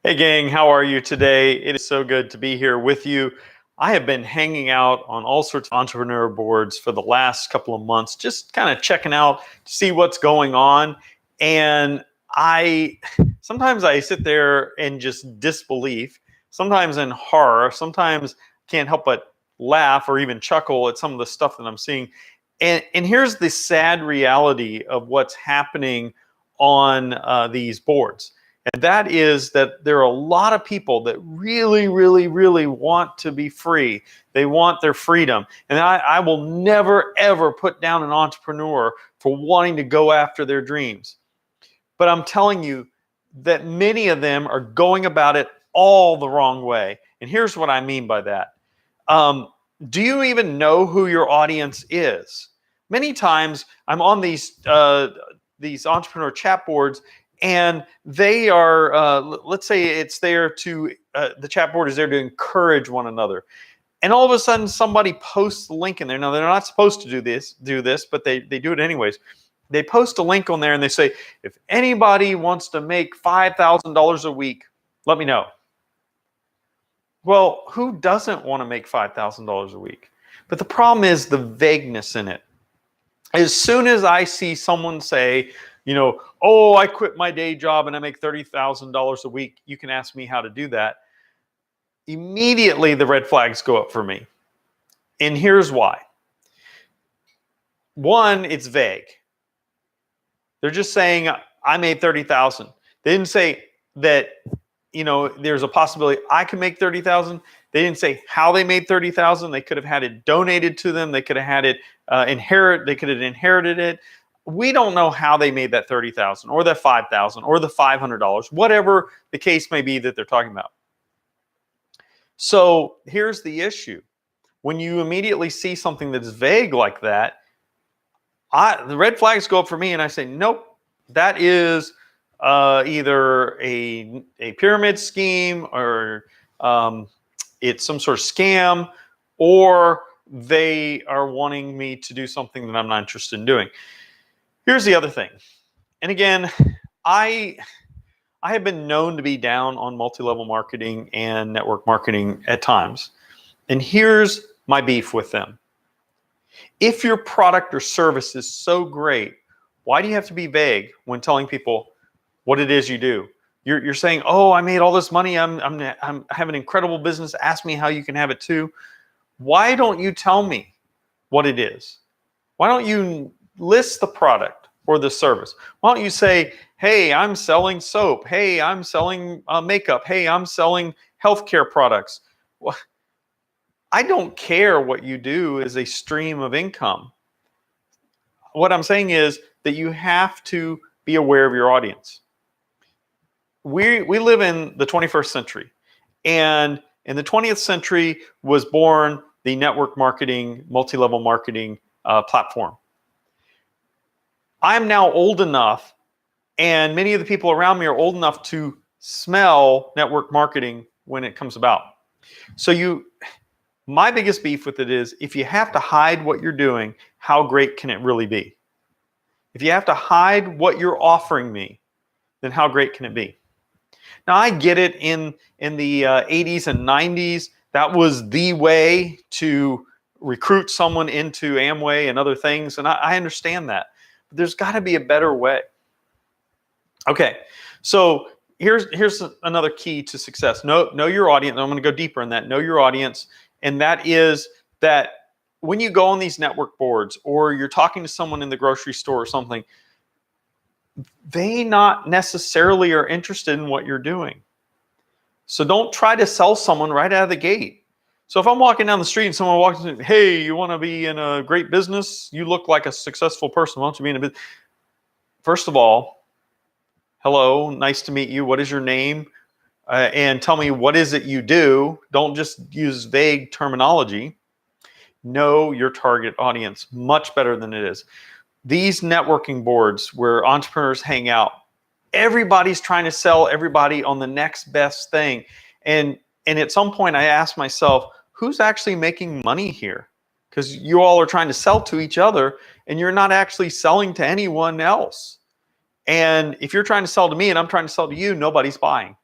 Hey gang, how are you today? It is so good to be here with you. I have been hanging out on all sorts of entrepreneur boards for the last couple of months, just kind of checking out to see what's going on. And I sometimes I sit there in just disbelief, sometimes in horror, sometimes can't help but laugh or even chuckle at some of the stuff that I'm seeing. And here's the sad reality of what's happening on these boards. And that is that there are a lot of people that really, really, really want to be free. They want their freedom. And I will never, ever put down an entrepreneur for wanting to go after their dreams. But I'm telling you that many of them are going about it all the wrong way. And here's what I mean by that. Do you even know who your audience is? Many times I'm on these entrepreneur chat boards, and they are, let's say it's there to, the chat board is there to encourage one another. And all of a sudden somebody posts the link in there. Now they're not supposed to do this, but they do it anyways. They post a link on there and they say, if anybody wants to make $5,000 a week, let me know. Well, who doesn't want to make $5,000 a week? But the problem is the vagueness in it. As soon as I see someone say, oh, I quit my day job and I make $30,000 a week, you can ask me how to do that. Immediately the red flags go up for me. And here's why. One, it's vague. They're just saying, I made 30,000. They didn't say that, there's a possibility I can make 30,000. They didn't say how they made 30,000. They could have had it donated to them. They could have had it They could have inherited it. We don't know how they made that 30,000 or that 5,000 or the $500, whatever the case may be that they're talking about. So here's the issue. When you immediately see something that's vague like that, the red flags go up for me and I say, nope, that is either a pyramid scheme, or it's some sort of scam, or they are wanting me to do something that I'm not interested in doing. Here's the other thing. And again, I have been known to be down on multi-level marketing and network marketing at times. And here's my beef with them. If your product or service is so great, why do you have to be vague when telling people what it is you do? You're saying, oh, I made all this money. I have an incredible business. Ask me how you can have it too. Why don't you tell me what it is? Why don't you list the product or the service? Why don't you say, hey, I'm selling soap. Hey, I'm selling makeup. Hey, I'm selling healthcare products. Well, I don't care what you do as a stream of income. What I'm saying is that you have to be aware of your audience. We live in the 21st century, and in the 20th century was born the network marketing, multi-level marketing platform. I'm now old enough, and many of the people around me are old enough to smell network marketing when it comes about. So my biggest beef with it is, if you have to hide what you're doing, how great can it really be? If you have to hide what you're offering me, then how great can it be? Now, I get it, in the 80s and 90s, that was the way to recruit someone into Amway and other things, and I understand that. But there's got to be a better way. Okay, so here's another key to success. Know your audience. I'm going to go deeper in that. Know your audience, and that is that when you go on these network boards or you're talking to someone in the grocery store or something, they not necessarily are interested in what you're doing. So don't try to sell someone right out of the gate. So if I'm walking down the street and someone walks in, hey, you want to be in a great business? You look like a successful person. Why don't you be in a business? First of all, hello, nice to meet you. What is your name? And tell me, what is it you do? Don't just use vague terminology. Know your target audience much better than it is. These networking boards where entrepreneurs hang out, everybody's trying to sell everybody on the next best thing. And at some point I asked myself, who's actually making money here? Because you all are trying to sell to each other and you're not actually selling to anyone else. And if you're trying to sell to me and I'm trying to sell to you, nobody's buying.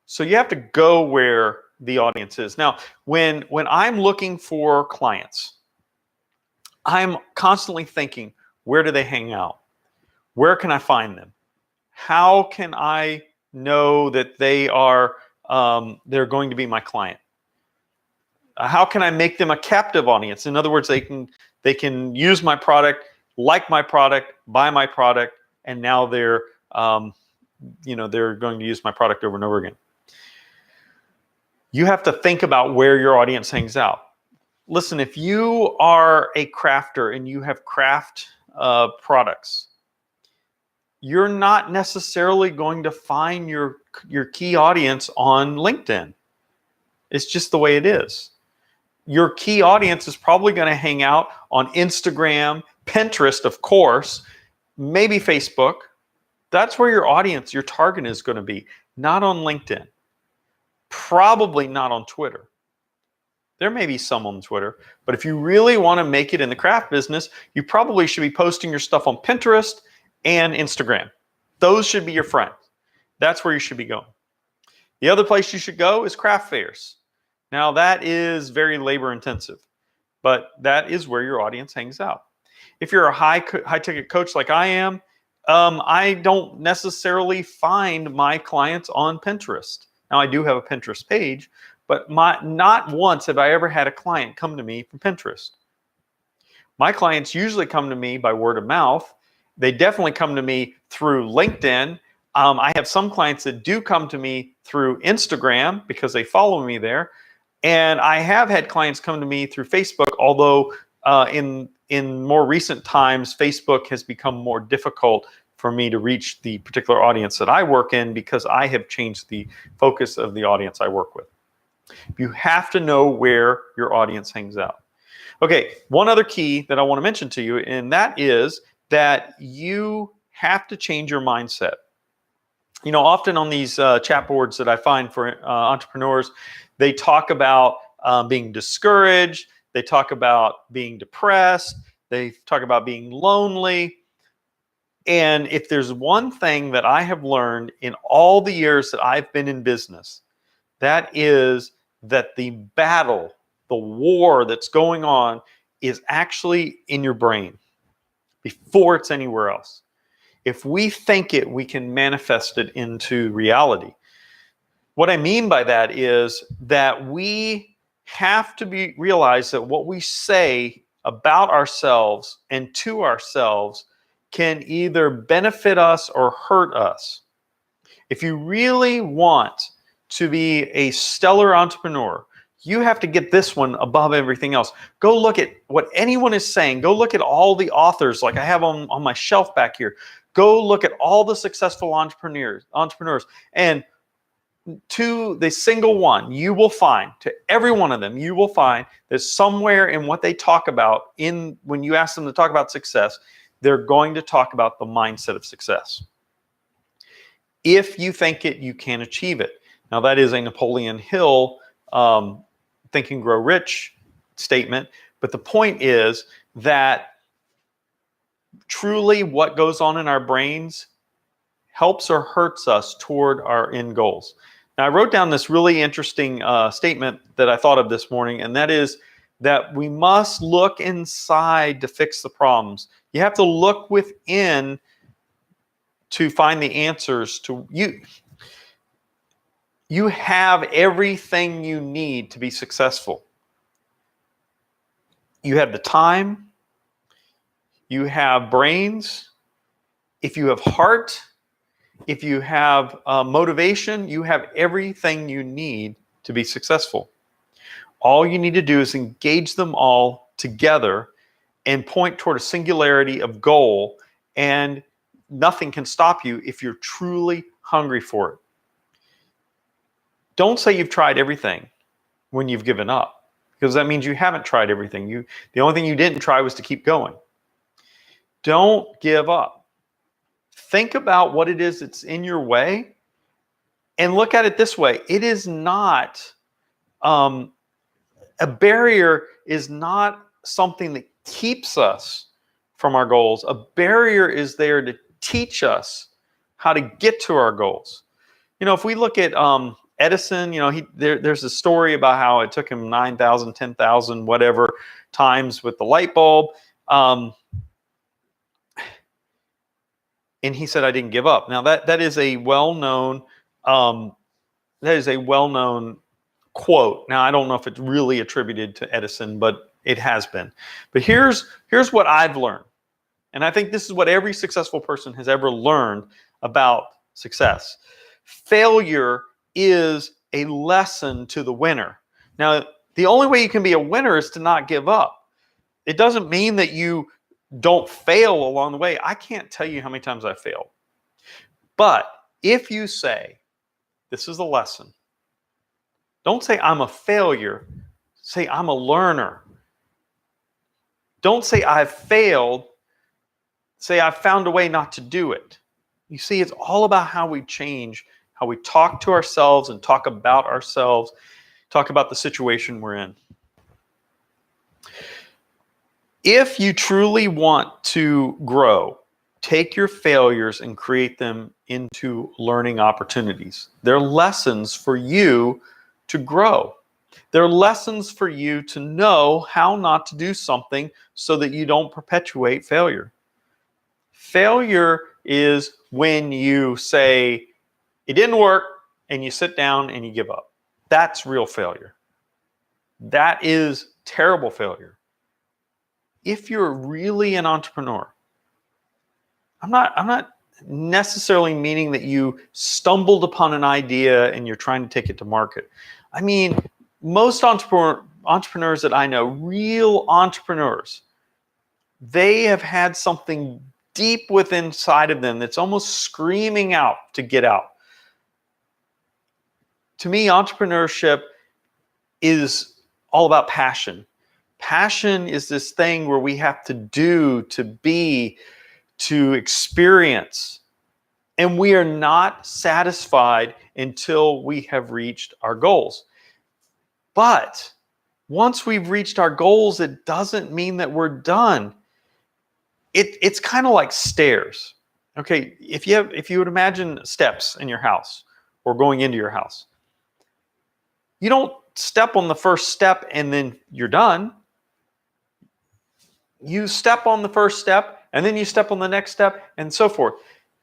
So you have to go where the audience is. Now, when I'm looking for clients, I'm constantly thinking, where do they hang out? Where can I find them? How can I know that they're going to be my client? How can I make them a captive audience? In other words, they can use my product, like my product, buy my product, and now they're going to use my product over and over again. You have to think about where your audience hangs out. Listen, if you are a crafter and you have craft products, you're not necessarily going to find your key audience on LinkedIn. It's just the way it is. Your key audience is probably going to hang out on Instagram, Pinterest, of course, maybe Facebook. That's where your audience, your target is going to be, not on LinkedIn. Probably not on Twitter. There may be some on Twitter, but if you really want to make it in the craft business, you probably should be posting your stuff on Pinterest and Instagram. Those should be your friends. That's where you should be going. The other place you should go is craft fairs. Now that is very labor intensive, but that is where your audience hangs out. If you're a high ticket coach like I am, I don't necessarily find my clients on Pinterest. Now I do have a Pinterest page, but not once have I ever had a client come to me from Pinterest. My clients usually come to me by word of mouth. They definitely come to me through LinkedIn. I have some clients that do come to me through Instagram because they follow me there. And I have had clients come to me through Facebook, although in more recent times, Facebook has become more difficult for me to reach the particular audience that I work in because I have changed the focus of the audience I work with. You have to know where your audience hangs out. Okay, one other key that I want to mention to you, and that is that you have to change your mindset. You know, often on these chat boards that I find for entrepreneurs, they talk about being discouraged, they talk about being depressed, they talk about being lonely. And if there's one thing that I have learned in all the years that I've been in business, that is that the battle, the war that's going on is actually in your brain before it's anywhere else. If we think it, we can manifest it into reality. What I mean by that is that we have to realize that what we say about ourselves and to ourselves can either benefit us or hurt us. If you really want to be a stellar entrepreneur, you have to get this one above everything else. Go look at what anyone is saying. Go look at all the authors like I have on my shelf back here. Go look at all the successful entrepreneurs. And to the single one, you will find, to every one of them, you will find that somewhere in what they talk about, when you ask them to talk about success, they're going to talk about the mindset of success. If you think it, you can achieve it. Now, that is a Napoleon Hill Think and Grow Rich statement. But the point is that truly what goes on in our brains helps or hurts us toward our end goals. Now, I wrote down this really interesting statement that I thought of this morning, and that is that we must look inside to fix the problems. You have to look within to find the answers to you. You have everything you need to be successful. You have the time. You have brains. If you have heart, if you have motivation, you have everything you need to be successful. All you need to do is engage them all together and point toward a singularity of goal, and nothing can stop you if you're truly hungry for it. Don't say you've tried everything when you've given up, because that means you haven't tried everything. The only thing you didn't try was to keep going. Don't give up. Think about what it is that's in your way and look at it this way. It is not, a barrier is not something that keeps us from our goals. A barrier is there to teach us how to get to our goals. You know, if we look at Edison, there's a story about how it took him 9,000, 10,000, whatever times with the light bulb. And he said, I didn't give up. Now that is a well-known quote. Now I don't know if it's really attributed to Edison, but it has been. But here's what I've learned. And I think this is what every successful person has ever learned about success. Failure is a lesson to the winner. Now, the only way you can be a winner is to not give up. It doesn't mean that you don't fail along the way. I can't tell you how many times I failed. But if you say, this is a lesson, don't say I'm a failure. Say I'm a learner. Don't say I've failed. Say I've found a way not to do it. You see, it's all about how we change, how we talk to ourselves and talk about ourselves, talk about the situation we're in. If you truly want to grow, take your failures and create them into learning opportunities. They're lessons for you to grow. They're lessons for you to know how not to do something so that you don't perpetuate failure. Failure is when you say, it didn't work, and you sit down and you give up. That's real failure. That is terrible failure. If you're really an entrepreneur, I'm not necessarily meaning that you stumbled upon an idea and you're trying to take it to market. I mean, most entrepreneurs that I know, real entrepreneurs, they have had something deep within inside of them that's almost screaming out to get out. To me, entrepreneurship is all about passion. Passion is this thing where we have to do, to be, to experience. And we are not satisfied until we have reached our goals. But once we've reached our goals, it doesn't mean that we're done. It's kind of like stairs. Okay, if you would imagine steps in your house or going into your house, you don't step on the first step and then you're done. You step on the first step and then you step on the next step and so forth.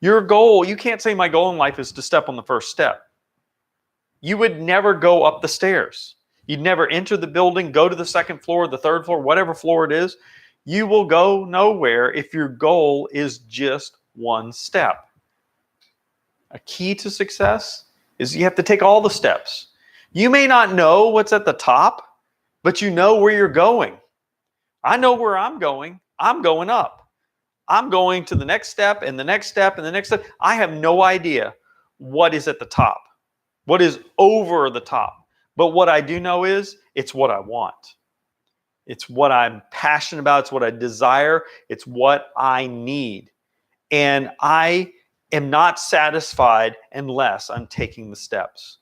Your goal, you can't say my goal in life is to step on the first step. You would never go up the stairs. You'd never enter the building, go to the second floor, the third floor, whatever floor it is. You will go nowhere if your goal is just one step. A key to success is you have to take all the steps. You may not know what's at the top, but you know where you're going. I know where I'm going. I'm going up. I'm going to the next step and the next step and the next step. I have no idea what is at the top, what is over the top. But what I do know is it's what I want. It's what I'm passionate about. It's what I desire. It's what I need. And I am not satisfied unless I'm taking the steps.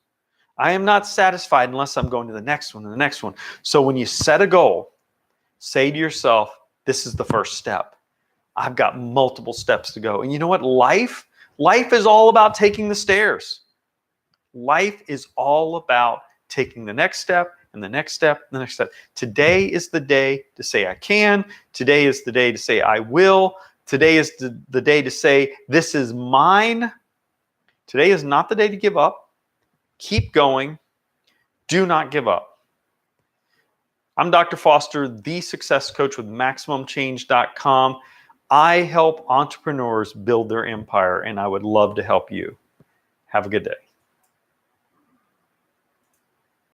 I am not satisfied unless I'm going to the next one and the next one. So when you set a goal, say to yourself, this is the first step. I've got multiple steps to go. And you know what? Life is all about taking the stairs. Life is all about taking the next step and the next step and the next step. Today is the day to say I can. Today is the day to say I will. Today is the day to say this is mine. Today is not the day to give up. Keep going. Do not give up. I'm Dr. Foster, the success coach with MaximumChange.com. I help entrepreneurs build their empire, and I would love to help you. Have a good day.